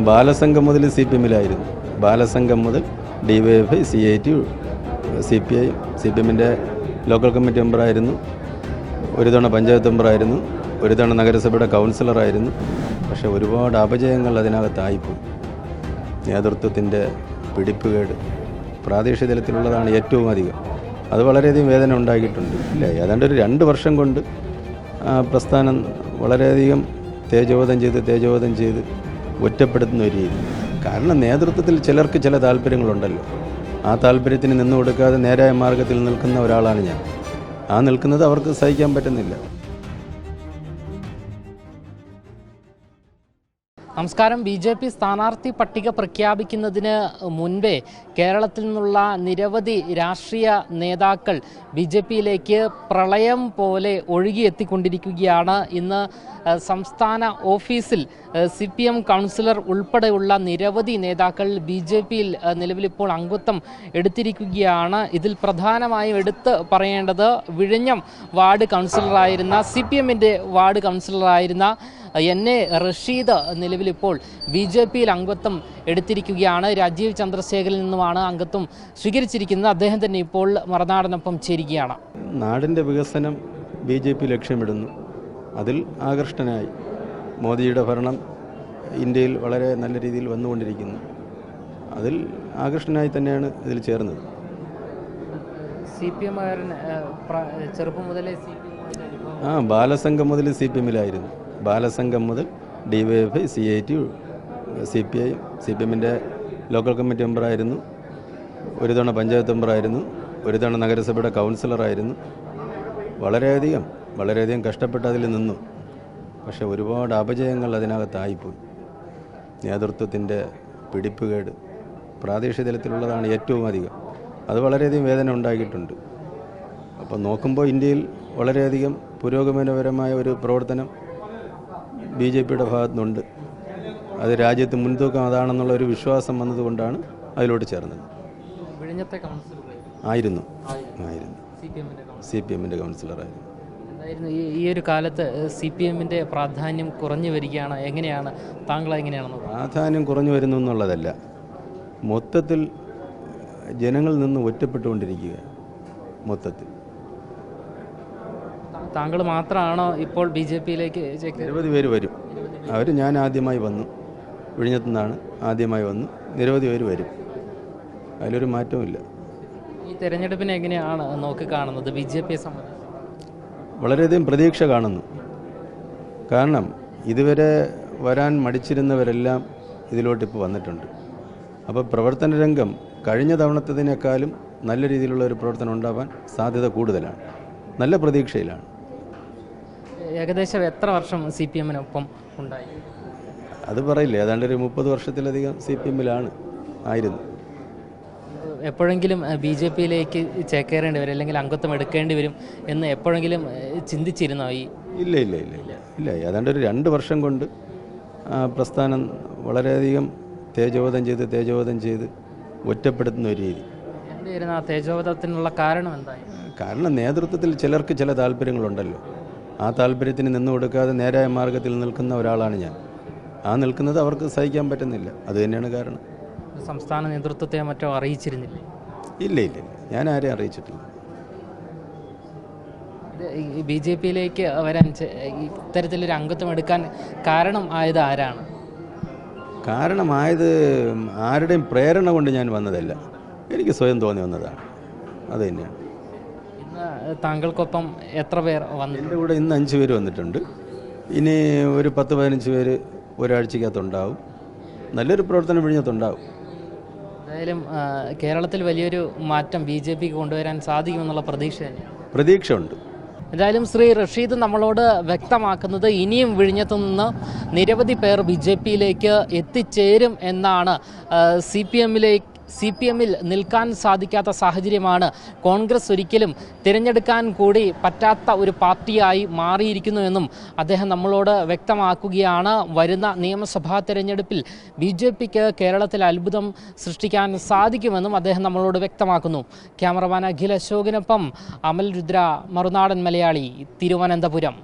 ബാലസംഘം മുതൽ CPM-ലായിരുന്നു. ബാലസംഘം മുതൽ DYFI, CIT, CPI, CPM-ൻ്റെ ലോക്കൽ കമ്മിറ്റി മെമ്പറായിരുന്നു. ഒരു തവണ പഞ്ചായത്ത് മെമ്പറായിരുന്നു. ഒരു തവണ നഗരസഭയുടെ കൗൺസിലറായിരുന്നു. പക്ഷേ ഒരുപാട് അപജയങ്ങൾ അതിനകത്തായിപ്പോയി. നേതൃത്വത്തിൻ്റെ പിടിപ്പുകേട് പ്രാദേശിക തലത്തിലുള്ളതാണ് ഏറ്റവും അധികം. അത് വളരെയധികം വേദന ഉണ്ടാക്കിയിട്ടുണ്ട്. ഇല്ല, ഏതാണ്ട് ഒരു 2 വർഷം കൊണ്ട് പ്രസ്ഥാനം വളരെയധികം തേജോവധം ചെയ്ത് ഒറ്റപ്പെടുത്തുന്ന ഒരു രീതി. കാരണം നേതൃത്വത്തിൽ ചിലർക്ക് ചില താല്പര്യങ്ങളുണ്ടല്ലോ. ആ താല്പര്യത്തിന് നിന്നു കൊടുക്കാതെ നേരായ മാർഗത്തിൽ നിൽക്കുന്ന ഒരാളാണ് ഞാൻ. ആ നിൽക്കുന്നത് അവർക്ക് സഹിക്കാൻ പറ്റുന്നില്ല. നമസ്കാരം. BJP സ്ഥാനാർത്ഥി പട്ടിക പ്രഖ്യാപിക്കുന്നതിന് മുൻപേ കേരളത്തിൽ നിന്നുള്ള നിരവധി രാഷ്ട്രീയ നേതാക്കൾ BJPയിലേക്ക് പ്രളയം പോലെ ഒഴുകിയെത്തിക്കൊണ്ടിരിക്കുകയാണ്. ഇന്ന് സംസ്ഥാന ഓഫീസിൽ CPM കൗൺസിലർ ഉൾപ്പെടെയുള്ള നിരവധി നേതാക്കൾ BJPയിൽ നിലവിലിപ്പോൾ അംഗത്വം എടുത്തിരിക്കുകയാണ്. ഇതിൽ പ്രധാനമായും എടുത്ത് പറയേണ്ടത് വിഴിഞ്ഞം വാർഡ് കൗൺസിലറായിരുന്ന CPM-ൻ്റെ വാർഡ് കൗൺസിലറായിരുന്ന NA റഷീദ് നിലവിലിപ്പോൾ BJPയിൽ അംഗത്വം എടുത്തിരിക്കുകയാണ്. രാജീവ് ചന്ദ്രശേഖരിൽ നിന്നുമാണ് അംഗത്വം സ്വീകരിച്ചിരിക്കുന്നത്. അദ്ദേഹം തന്നെ ഇപ്പോൾ മറുനാടനൊപ്പം ചേരുകയാണ്. നാടിൻ്റെ വികസനം BJP ലക്ഷ്യമിടുന്നു. അതിൽ ആകർഷ്ടനായി മോദിയുടെ ഭരണം ഇന്ത്യയിൽ വളരെ നല്ല രീതിയിൽ വന്നുകൊണ്ടിരിക്കുന്നു. അതിൽ ആകർഷ്ടനായി തന്നെയാണ് ഇതിൽ ചേർന്നത്. CPM ചെറുപ്പം മുതലേ ബാലസംഘം മുതൽ CPM-ലായിരുന്നു. ബാലസംഘം മുതൽ DYFI, CIT, CPI, CPM-ൻ്റെ ലോക്കൽ കമ്മിറ്റി മെമ്പറായിരുന്നു. ഒരു തവണ പഞ്ചായത്ത് മെമ്പറായിരുന്നു. ഒരു തവണ നഗരസഭയുടെ കൗൺസിലറായിരുന്നു. വളരെയധികം കഷ്ടപ്പെട്ട് അതിൽ നിന്നു. പക്ഷേ ഒരുപാട് അപജയങ്ങൾ അതിനകത്തായിപ്പോയി. നേതൃത്വത്തിൻ്റെ പിടിപ്പുകേട് പ്രാദേശിക തലത്തിലുള്ളതാണ് ഏറ്റവും അധികം. അത് വളരെയധികം വേദന ഉണ്ടാക്കിയിട്ടുണ്ട്. അപ്പോൾ നോക്കുമ്പോൾ ഇന്ത്യയിൽ വളരെയധികം പുരോഗമനപരമായ ഒരു പ്രവർത്തനം BJPയുടെ ഭാഗത്തുനിന്നുണ്ട്. അത് രാജ്യത്ത് മുൻതൂക്കം അതാണെന്നുള്ള ഒരു വിശ്വാസം വന്നതുകൊണ്ടാണ് അതിലോട്ട് ചേർന്നത്. ആയിരുന്നു CPM-ൻ്റെ കൗൺസിലറായിരുന്നു. ഈ ഒരു കാലത്ത് CPM-ൻ്റെ പ്രാധാന്യം കുറഞ്ഞു വരികയാണ്. എങ്ങനെയാണ് താങ്കൾ എങ്ങനെയാണെന്ന്? പ്രാധാന്യം കുറഞ്ഞു വരുന്നു എന്നുള്ളതല്ല, മൊത്തത്തിൽ ജനങ്ങളിൽ നിന്ന് ഒറ്റപ്പെട്ടുകൊണ്ടിരിക്കുക. മൊത്തത്തിൽ താങ്കൾ മാത്രമാണോ ഇപ്പോൾ BJPയിലേക്ക്? നിരവധി പേര് വരും. ഞാൻ ആദ്യമായി വന്നു, വിഴിഞ്ഞത്തു നിന്നാണ് ആദ്യമായി വന്നു. നിരവധി പേര് വരും. അതിലൊരു മാറ്റവുമില്ല. ഈ തെരഞ്ഞെടുപ്പിനെ എങ്ങനെയാണ് നോക്കിക്കാണുന്നത്? BJPയെ സംബന്ധിച്ച് വളരെയധികം പ്രതീക്ഷ കാണുന്നു. കാരണം ഇതുവരെ വരാൻ മടിച്ചിരുന്നവരെല്ലാം ഇതിലോട്ടിപ്പോൾ വന്നിട്ടുണ്ട്. അപ്പോൾ പ്രവർത്തന രംഗം കഴിഞ്ഞ തവണത്തതിനേക്കാളും നല്ല രീതിയിലുള്ള ഒരു പ്രവർത്തനം ഉണ്ടാവാൻ സാധ്യത കൂടുതലാണ്. നല്ല പ്രതീക്ഷയിലാണ്. ഏകദേശം എത്ര വർഷം CPM-നൊപ്പം ഉണ്ടായി? അത് പറയില്ല, ഏതാണ്ട് ഒരു 30 വർഷത്തിലധികം CPM-ലാണ് ആയിരുന്നു. എപ്പോഴെങ്കിലും BJPയിലേക്ക് ചേക്കേറേണ്ടി വരും അല്ലെങ്കിൽ അംഗത്വം എടുക്കേണ്ടി വരും എന്ന് എപ്പോഴെങ്കിലും ചിന്തിച്ചിരുന്നോ? ഇല്ല ഏതാണ്ട് ഒരു 2 വർഷം കൊണ്ട് പ്രസ്ഥാനം വളരെയധികം തേജോവധം ചെയ്ത് ഒറ്റപ്പെടുത്തുന്ന ഒരു രീതി. എന്തായിരുന്നു ആ തേജോവധത്തിനുള്ള കാരണം? എന്തായി? കാരണം നേതൃത്വത്തിൽ ചിലർക്ക് ചില താല്പര്യങ്ങളുണ്ടല്ലോ. ആ താല്പര്യത്തിന് നിന്നു കൊടുക്കാതെ നേരായ മാർഗത്തിൽ നിൽക്കുന്ന ഒരാളാണ് ഞാൻ. ആ നിൽക്കുന്നത് അവർക്ക് സഹിക്കാൻ പറ്റുന്നില്ല. അത് തന്നെയാണ് കാരണം. സംസ്ഥാന നേതൃത്വത്തെ മറ്റോ അറിയിച്ചിരുന്നില്ലേ? ഇല്ല ഞാൻ ആരെയും അറിയിച്ചിട്ടില്ല. BJPയിലേക്ക് വരാൻ ഇത്തരത്തിലൊരു അംഗത്വം എടുക്കാൻ കാരണമായത് ആരാണ്? കാരണമായത് ആരുടെയും പ്രേരണ കൊണ്ട് ഞാൻ വന്നതല്ല, എനിക്ക് സ്വയം തോന്നി വന്നതാണ്. അത് തന്നെയാണ്. ഇന്ന് താങ്കൾക്കൊപ്പം എത്ര പേർ വന്നു? എൻ്റെ കൂടെ ഇന്ന് 5 പേര് വന്നിട്ടുണ്ട്. ഇനി ഒരു 10-15 പേര് ഒരാഴ്ചക്കകത്തുണ്ടാവും. നല്ലൊരു പ്രവർത്തനം വിഴിഞ്ഞത്തുണ്ടാവും. എന്തായാലും കേരളത്തിൽ വലിയൊരു മാറ്റം BJPക്ക് കൊണ്ടുവരാൻ സാധിക്കുമെന്നുള്ള പ്രതീക്ഷ ഉണ്ട്. എന്തായാലും ശ്രീ റഷീദ് നമ്മളോട് വ്യക്തമാക്കുന്നത് ഇനിയും വിഴിഞ്ഞത്തു നിന്ന് നിരവധി പേർ BJPയിലേക്ക് എത്തിച്ചേരും എന്നാണ്. CPM-ൽ നിൽക്കാൻ സാധിക്കാത്ത സാഹചര്യമാണ്. കോൺഗ്രസ് ഒരിക്കലും തിരഞ്ഞെടുക്കാൻ കൂടി പറ്റാത്ത ഒരു പാർട്ടിയായി മാറിയിരിക്കുന്നുവെന്നും അദ്ദേഹം നമ്മളോട് വ്യക്തമാക്കുകയാണ്. വരുന്ന നിയമസഭാ തെരഞ്ഞെടുപ്പിൽ BJPക്ക് കേരളത്തിൽ അത്ഭുതം സൃഷ്ടിക്കാൻ സാധിക്കുമെന്നും അദ്ദേഹം നമ്മളോട് വ്യക്തമാക്കുന്നു. ക്യാമറമാൻ അഖിൽ അശോകിനൊപ്പം അമൽ രുദ്ര, മറുനാടൻ മലയാളി, തിരുവനന്തപുരം.